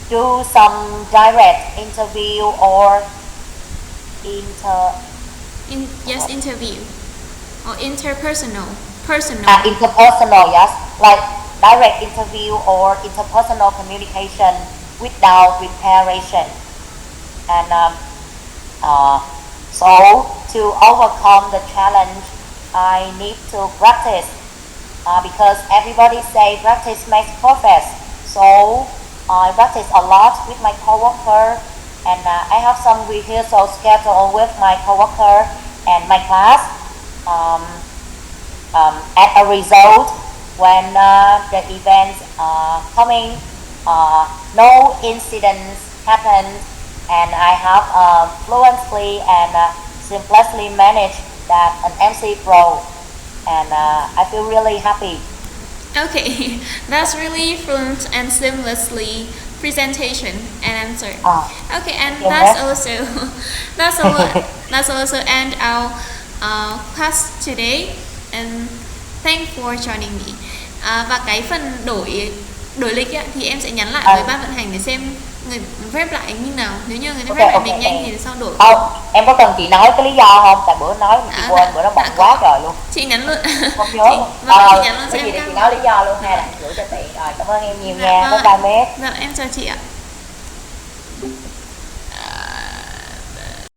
do some direct interview or interview or interpersonal interpersonal, yes, like direct interview or interpersonal communication without preparation, and so to overcome the challenge, I need to practice, because everybody say practice makes perfect. So I practice a lot with my coworker, and I have some rehearsal schedule with my coworker and my class. As a result, when the events are coming, no incidents happen, and I have fluently and seamlessly managed that an MC role, and I feel really happy. Okay, that's really fluent and seamlessly presentation and answer. Okay, and Yeah. that's also end our class today. and thanks for joining me. Và cái phần đổi lịch ấy, thì em sẽ nhắn lại với ban vận hành để xem người rep lại như nào. Nếu như người ta rep lại mình nhanh thì sau đổi. Không, em có cần chị nói cái lý do không? Tại bữa nói mà chị quên, bữa đó bận quá trời luôn. Chị nhắn luôn. Không nhớ. Chị nhắn luôn cái cho gì em. để chị nói lý do luôn hay là gửi cho chị. Rồi, cảm ơn em nhiều nha. Bye bye Mét. Dạ, em chào chị ạ.